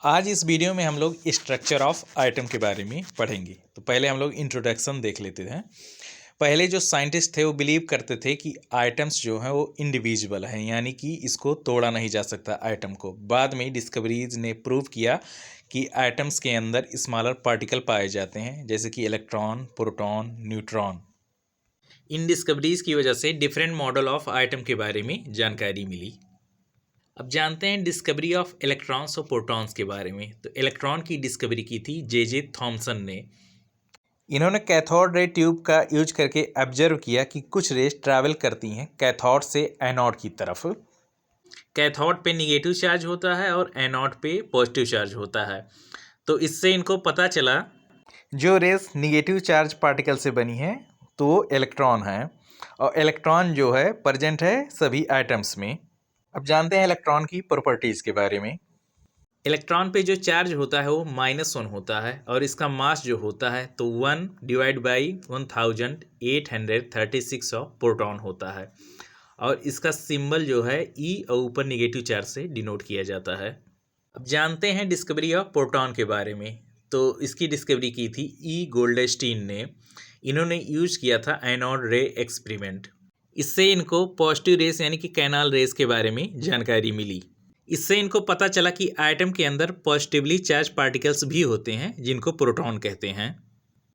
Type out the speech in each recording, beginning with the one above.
आज इस वीडियो में हम लोग स्ट्रक्चर ऑफ आइटम के बारे में पढ़ेंगे। तो पहले हम लोग इंट्रोडक्शन देख लेते हैं। पहले जो साइंटिस्ट थे वो बिलीव करते थे कि आइटम्स जो हैं वो इंडिविजुअल हैं, यानी कि इसको तोड़ा नहीं जा सकता आइटम को। बाद में डिस्कवरीज ने प्रूव किया कि आइटम्स के अंदर स्मॉलर पार्टिकल पाए जाते हैं, जैसे कि इलेक्ट्रॉन, प्रोटॉन, न्यूट्रॉन। इन डिस्कवरीज की वजह से डिफरेंट मॉडल ऑफ आइटम के बारे में जानकारी मिली। अब जानते हैं डिस्कवरी ऑफ इलेक्ट्रॉन्स और प्रोटॉन्स के बारे में। तो इलेक्ट्रॉन की डिस्कवरी की थी जे थॉमसन ने। इन्होंने कैथोड रे ट्यूब का यूज करके ऑब्जर्व किया कि कुछ रेस ट्रैवल करती हैं कैथोड से एनोड की तरफ। कैथोड पे निगेटिव चार्ज होता है और एनोड पे पॉजिटिव चार्ज होता है। तो इससे इनको पता चला जो रेस निगेटिव चार्ज पार्टिकल से बनी है तो वो इलेक्ट्रॉन है, और इलेक्ट्रॉन जो है प्रेजेंट है सभी आइटम्स में। अब जानते हैं इलेक्ट्रॉन की प्रॉपर्टीज़ के बारे में। इलेक्ट्रॉन पे जो चार्ज होता है वो -1 होता है, और इसका मास जो होता है तो 1 डिवाइड बाई 1836 ऑफ प्रोटॉन होता है, और इसका सिंबल जो है ई और ऊपर निगेटिव चार्ज से डिनोट किया जाता है। अब जानते हैं डिस्कवरी ऑफ प्रोटॉन के बारे में। तो इसकी डिस्कवरी की थी ई गोल्डस्टीन ने। इन्होंने यूज किया था एनोड रे एक्सपेरिमेंट। इससे इनको पॉजिटिव रेस यानी कि कैनाल रेस के बारे में जानकारी मिली। इससे इनको पता चला कि आइटम के अंदर पॉजिटिवली चार्ज पार्टिकल्स भी होते हैं जिनको प्रोटॉन कहते हैं।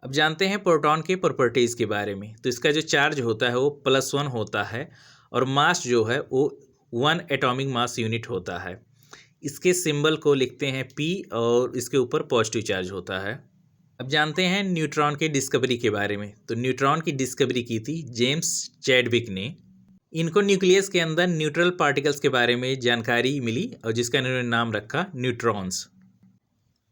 अब जानते हैं प्रोटॉन के प्रॉपर्टीज़ के बारे में। तो इसका जो चार्ज होता है वो +1 होता है, और मास जो है वो 1 एटॉमिक मास यूनिट होता है। इसके सिंबल को लिखते हैं P, और इसके ऊपर पॉजिटिव चार्ज होता है। अब जानते हैं न्यूट्रॉन के डिस्कवरी के बारे में। तो न्यूट्रॉन की डिस्कवरी की थी जेम्स चैडविक ने। इनको न्यूक्लियस के अंदर न्यूट्रल पार्टिकल्स के बारे में जानकारी मिली, और जिसका इन्होंने नाम रखा न्यूट्रॉन्स।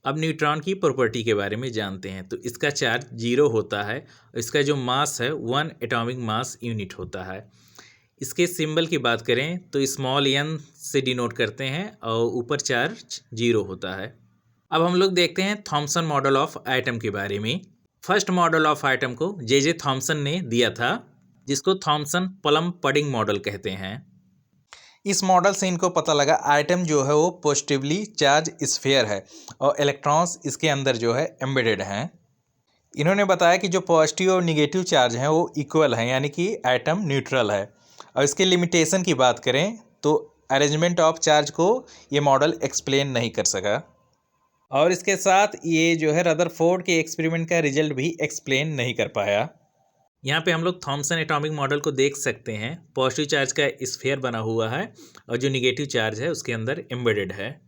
अब न्यूट्रॉन की प्रॉपर्टी के बारे में जानते हैं। तो इसका चार्ज 0 होता है, और इसका जो मास है 1 एटॉमिक मास यूनिट होता है। इसके सिंबल की बात करें तो स्मॉल n से डिनोट करते हैं, और ऊपर चार्ज 0 होता है। अब हम लोग देखते हैं थॉमसन मॉडल ऑफ आइटम के बारे में। फर्स्ट मॉडल ऑफ आइटम को जे थॉमसन ने दिया था, जिसको थॉमसन प्लम पडिंग मॉडल कहते हैं। इस मॉडल से इनको पता लगा आइटम जो है वो पॉजिटिवली चार्ज स्फीयर है, और इलेक्ट्रॉन्स इसके अंदर जो है एम्बेडेड हैं। इन्होंने बताया कि जो पॉजिटिव और निगेटिव चार्ज हैं वो इक्वल हैं, यानी कि आइटम न्यूट्रल है। और इसके लिमिटेशन की बात करें तो अरेंजमेंट ऑफ चार्ज को ये मॉडल एक्सप्लेन नहीं कर सका, और इसके साथ ये जो है रदरफोर्ड के एक्सपेरिमेंट का रिजल्ट भी एक्सप्लेन नहीं कर पाया। यहाँ पे हम लोग थॉमसन एटॉमिक मॉडल को देख सकते हैं। पॉजिटिव चार्ज का स्फीयर बना हुआ है, और जो निगेटिव चार्ज है उसके अंदर एम्बेडेड है।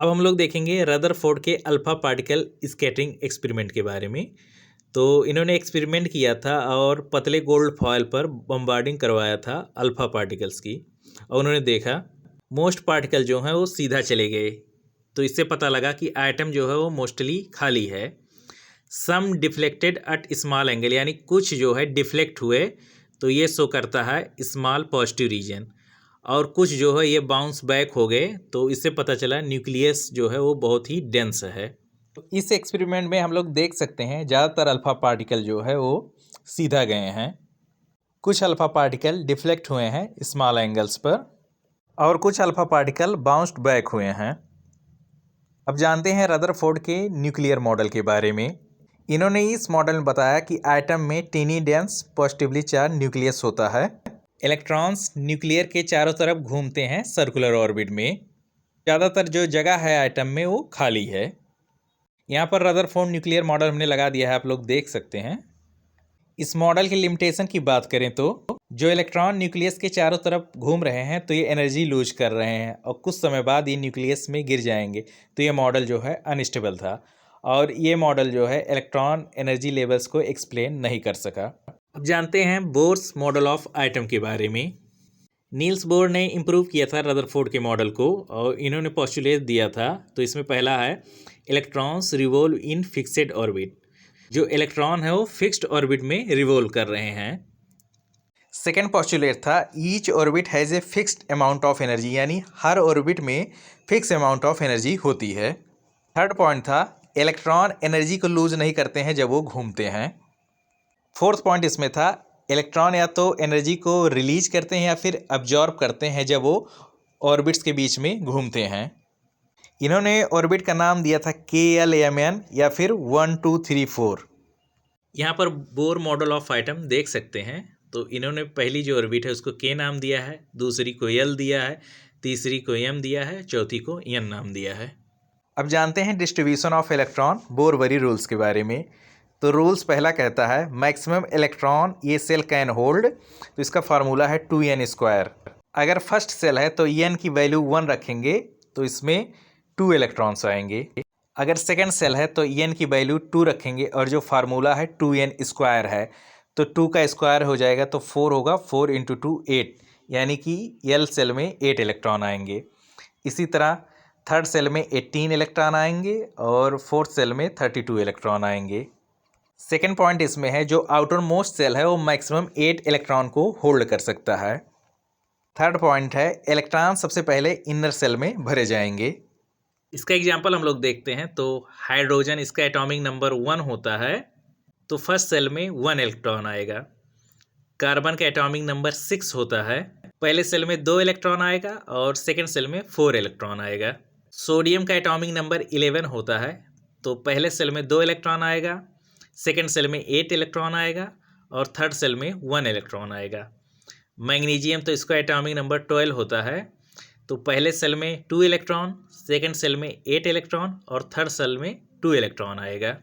अब हम लोग देखेंगे रदरफोर्ड के अल्फा पार्टिकल स्कैटरिंग एक्सपेरिमेंट के बारे में। तो इन्होंने एक्सपेरिमेंट किया था और पतले गोल्ड फॉयल पर बम्बार्डिंग करवाया था अल्फा पार्टिकल्स की, और उन्होंने देखा मोस्ट पार्टिकल जो हैं वो सीधा चले गए। तो इससे पता लगा कि आइटम जो है वो मोस्टली खाली है। सम डिफ्लेक्टेड एट स्मॉल एंगल, यानी कुछ जो है डिफ्लेक्ट हुए, तो ये शो करता है स्मॉल पॉजिटिव रीजन, और कुछ जो है ये बाउंस बैक हो गए। तो इससे पता चला न्यूक्लियस जो है वो बहुत ही डेंस है। तो इस एक्सपेरिमेंट में हम लोग देख सकते हैं ज़्यादातर अल्फा पार्टिकल जो है वो सीधा गए हैं, कुछ अल्फा पार्टिकल डिफ्लेक्ट हुए हैं स्मॉल एंगल्स पर, और कुछ अल्फा पार्टिकल बाउंस्ड बैक हुए हैं। अब जानते हैं रदरफोर्ड के न्यूक्लियर मॉडल के बारे में। इन्होंने इस मॉडल में बताया कि आइटम में tiny dense positively charge nucleus होता है। इलेक्ट्रॉन्स न्यूक्लियर के चारों तरफ घूमते हैं सर्कुलर ऑर्बिट में। ज़्यादातर जो जगह है आइटम में वो खाली है। यहाँ पर रदरफोर्ड न्यूक्लियर मॉडल हमने लगा दिया है, आप लोग देख सकते हैं। इस मॉडल की लिमिटेशन की बात करें तो जो इलेक्ट्रॉन न्यूक्लियस के चारों तरफ घूम रहे हैं तो ये एनर्जी लूज कर रहे हैं, और कुछ समय बाद ये न्यूक्लियस में गिर जाएंगे। तो ये मॉडल जो है अनस्टेबल था, और ये मॉडल जो है इलेक्ट्रॉन एनर्जी लेवल्स को एक्सप्लेन नहीं कर सका। अब जानते हैं बोर्स मॉडल ऑफ आइटम के बारे में। नील्स बोर ने इम्प्रूव किया था रदरफोर्ड के मॉडल को, और इन्होंने पोस्टुलेट दिया था। तो इसमें पहला है इलेक्ट्रॉन्स रिवॉल्व इन फिक्सेड ऑर्बिट। जो इलेक्ट्रॉन है वो फिक्स्ड ऑर्बिट में रिवॉल्व कर रहे हैं। सेकेंड पोस्टुलेट था each orbit has a fixed amount of energy, यानी हर ऑर्बिट में फिक्स अमाउंट ऑफ एनर्जी होती है। थर्ड पॉइंट था इलेक्ट्रॉन एनर्जी को लूज नहीं करते हैं जब वो घूमते हैं। फोर्थ पॉइंट इसमें था इलेक्ट्रॉन या तो एनर्जी को रिलीज करते हैं या फिर अब्जॉर्ब करते हैं जब वो ऑर्बिट्स के बीच में घूमते हैं। इन्होंने ऑर्बिट का नाम दिया था KLMN या फिर 1 2 3 4। यहाँ पर बोर मॉडल ऑफ आइटम देख सकते हैं। तो इन्होंने पहली जो ऑर्बिट है उसको K नाम दिया है, दूसरी को L दिया है, तीसरी को M दिया है, चौथी को N नाम दिया है। अब जानते हैं डिस्ट्रीब्यूशन ऑफ इलेक्ट्रॉन बोर-बरी रूल्स के बारे में। तो रूल्स पहला कहता है मैक्सिमम इलेक्ट्रॉन ये सेल कैन होल्ड, तो इसका फार्मूला है 2n²। अगर फर्स्ट सेल है तो n की वैल्यू 1 रखेंगे तो इसमें 2 इलेक्ट्रॉन्स आएंगे। अगर सेकेंड सेल है तो n की वैल्यू 2 रखेंगे और जो फार्मूला है 2n² है, तो 2 का स्क्वायर हो जाएगा तो 4 होगा, 4 × 2 8, यानी कि L सेल में 8 इलेक्ट्रॉन आएंगे। इसी तरह थर्ड सेल में 18 इलेक्ट्रॉन आएंगे और फोर्थ सेल में 32 इलेक्ट्रॉन आएंगे। सेकेंड पॉइंट इसमें है जो आउटर मोस्ट सेल है वो मैक्सिमम 8 इलेक्ट्रॉन को होल्ड कर सकता है। थर्ड पॉइंट है इलेक्ट्रॉन सबसे पहले इनर सेल में भरे जाएंगे। इसका एग्जांपल हम लोग देखते हैं। तो हाइड्रोजन, इसका एटॉमिक नंबर 1 होता है, तो फर्स्ट सेल में 1 इलेक्ट्रॉन आएगा। कार्बन का एटॉमिक नंबर 6 होता है, पहले सेल में 2 इलेक्ट्रॉन आएगा और सेकेंड सेल में 4 इलेक्ट्रॉन आएगा। सोडियम का एटॉमिक नंबर 11 होता है, तो पहले सेल में 2 इलेक्ट्रॉन आएगा, सेकेंड सेल में 8 इलेक्ट्रॉन आएगा और थर्ड सेल में 1 इलेक्ट्रॉन आएगा। मैग्नीशियम, तो इसका एटॉमिक नंबर 12 होता है, तो पहले सेल में 2 इलेक्ट्रॉन, सेकेंड सेल में 8 इलेक्ट्रॉन और थर्ड सेल में 2 इलेक्ट्रॉन आएगा।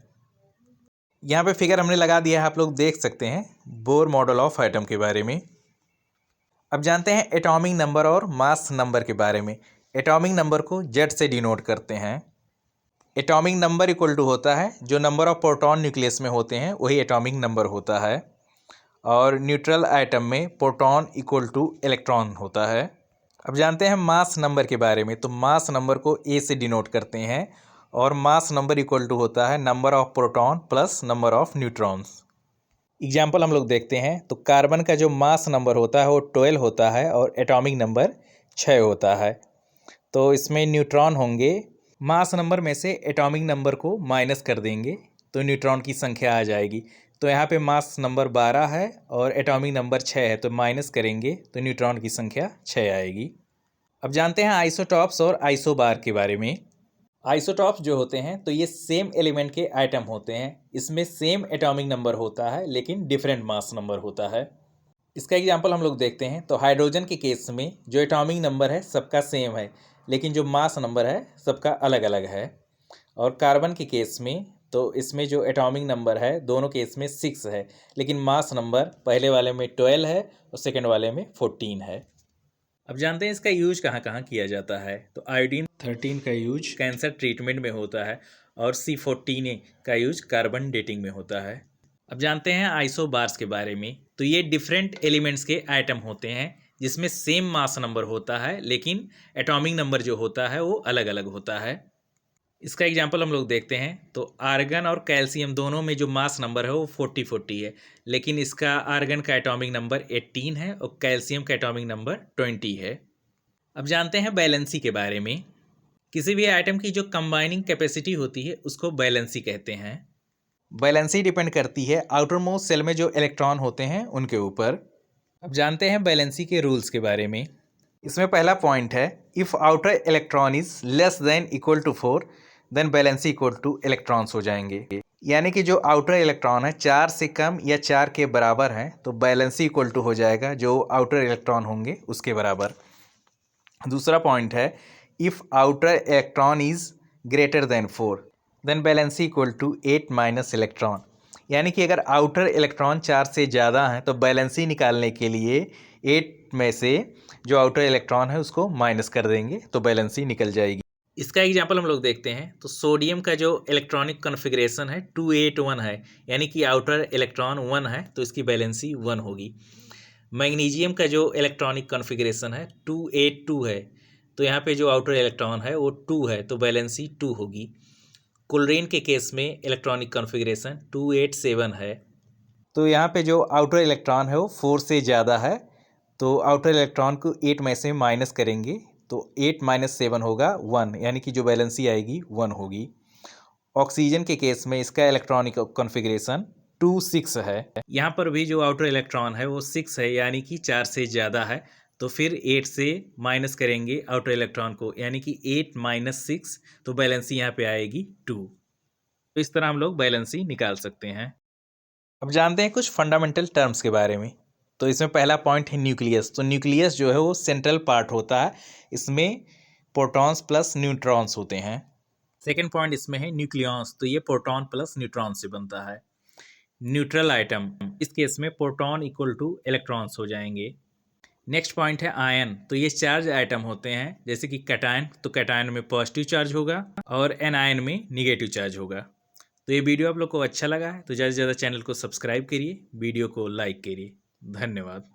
यहाँ पे फिगर हमने लगा दिया है, आप लोग देख सकते हैं बोर मॉडल ऑफ आइटम के बारे में। अब जानते हैं एटॉमिक नंबर और मास नंबर के बारे में। एटॉमिक नंबर को Z से डिनोट करते हैं। एटॉमिक नंबर इक्वल टू होता है जो नंबर ऑफ प्रोटॉन न्यूक्लियस में होते हैं वही एटॉमिक नंबर होता है, और न्यूट्रल आइटम में प्रोटॉन इक्वल टू इलेक्ट्रॉन होता है। अब जानते हैं मास नंबर के बारे में। तो मास नंबर को A से डिनोट करते हैं और मास नंबर इक्वल टू होता है number of proton plus number of neutrons. Example हम लोग देखते हैं। तो कार्बन का जो मास नंबर होता है वो 12 होता है और एटॉमिक नंबर 6 होता है। तो इसमें न्यूट्रॉन होंगे, मास नंबर में से एटॉमिक नंबर को माइनस कर देंगे तो न्यूट्रॉन की संख्या आ जाएगी। तो यहाँ पे मास नंबर 12 है और एटॉमिक नंबर 6 है, तो माइनस करेंगे तो न्यूट्रॉन की संख्या 6 आएगी। अब जानते हैं आइसोटॉप्स और आइसोबार के बारे में। आइसोटॉप्स जो होते हैं तो ये सेम एलिमेंट के आइटम होते हैं, इसमें सेम एटॉमिक नंबर होता है लेकिन डिफरेंट मास नंबर होता है। इसका एग्जांपल हम लोग देखते हैं। तो हाइड्रोजन के केस में जो एटॉमिक नंबर है सबका सेम है लेकिन जो मास नंबर है सबका अलग अलग है। और कार्बन के केस में तो इसमें जो एटॉमिक नंबर है दोनों केस में 6 है लेकिन मास नंबर पहले वाले में 12 है और सेकेंड वाले में 14 है। अब जानते हैं इसका यूज कहाँ कहाँ किया जाता है। तो आयोडीन 13 का यूज कैंसर ट्रीटमेंट में होता है और C14A का यूज कार्बन डेटिंग में होता है। अब जानते हैं आइसोबार्स के बारे में। तो ये डिफरेंट एलिमेंट्स के आइटम होते हैं जिसमें सेम मास नंबर होता है लेकिन एटॉमिक नंबर जो होता है वो अलग अलग होता है। इसका एग्जांपल हम लोग देखते हैं। तो आर्गन और कैल्शियम दोनों में जो मास नंबर है वो 40-40 है, लेकिन इसका आर्गन का एटॉमिक नंबर 18 है और कैल्शियम का एटॉमिक नंबर 20 है। अब जानते हैं बैलेंसी के बारे में। किसी भी आइटम की जो कंबाइनिंग कैपेसिटी होती है उसको बैलेंसी कहते हैं। बैलेंसी डिपेंड करती है आउटर मोस्ट सेल में जो इलेक्ट्रॉन होते हैं उनके ऊपर। अब जानते हैं बैलेंसी के रूल्स के बारे में। इसमें पहला पॉइंट है if outer electron is less than equal to 4 then valency equal to electrons हो जाएंगे। यानी कि जो आउटर इलेक्ट्रॉन है 4 से कम या 4 के बराबर है तो बैलेंसी इक्वल टू हो जाएगा जो आउटर इलेक्ट्रॉन होंगे उसके बराबर। दूसरा पॉइंट है if outer electron is greater than 4 then valency equal to 8 minus electron. यानी कि अगर आउटर इलेक्ट्रॉन 4 से ज़्यादा है तो बैलेंसी निकालने के लिए 8 में से जो आउटर इलेक्ट्रॉन है उसको माइनस कर देंगे तो बैलेंसी निकल जाएगी। इसका एग्जांपल हम लोग देखते हैं। तो सोडियम का जो इलेक्ट्रॉनिक कॉन्फ़िगरेशन है 281 है, यानी कि आउटर इलेक्ट्रॉन 1 है तो इसकी बैलेंसी 1 होगी। मैग्नीशियम का जो इलेक्ट्रॉनिक कॉन्फ़िगरेशन है 282 है, तो यहाँ पे जो आउटर इलेक्ट्रॉन है वो 2 है तो बैलेंसी 2 होगी। क्लोरीन के केस में इलेक्ट्रॉनिक कॉन्फ़िगरेशन 287 है, तो यहाँ पे जो आउटर इलेक्ट्रॉन है वो 4 से ज़्यादा है तो आउटर इलेक्ट्रॉन को 8 में से माइनस करेंगे तो 8 माइनस 7 होगा 1, यानी कि जो बैलेंसी आएगी 1 होगी। ऑक्सीजन के केस में इसका इलेक्ट्रॉनिक कॉन्फ़िगरेशन 26 है। यहाँ पर भी जो आउटर इलेक्ट्रॉन है वो 6 है, यानी कि 4 से ज़्यादा है तो फिर 8 से माइनस करेंगे आउटर इलेक्ट्रॉन को, यानी कि 8 माइनस 6, तो बैलेंसी यहाँ पे आएगी 2। तो इस तरह हम लोग बैलेंसी निकाल सकते हैं। अब जानते हैं कुछ फंडामेंटल टर्म्स के बारे में। तो इसमें पहला पॉइंट है न्यूक्लियस। तो न्यूक्लियस जो है वो सेंट्रल पार्ट होता है, इसमें प्रोटॉन्स प्लस न्यूट्रॉन्स होते हैं। सेकेंड पॉइंट इसमें है न्यूक्लियॉन्स। तो ये प्रोटॉन प्लस न्यूट्रॉन से बनता है। न्यूट्रल आइटम, इस केस में प्रोटॉन इक्वल टू इलेक्ट्रॉन्स हो जाएंगे। नेक्स्ट पॉइंट है आयन। तो ये चार्ज आइटम होते हैं, जैसे कि कैटायन, तो कैटायन में पॉजिटिव चार्ज होगा और एनायन में निगेटिव चार्ज होगा। तो ये वीडियो आप लोग को अच्छा लगा है तो ज़्यादा से ज़्यादा चैनल को सब्सक्राइब करिए, वीडियो को लाइक करिए। धन्यवाद।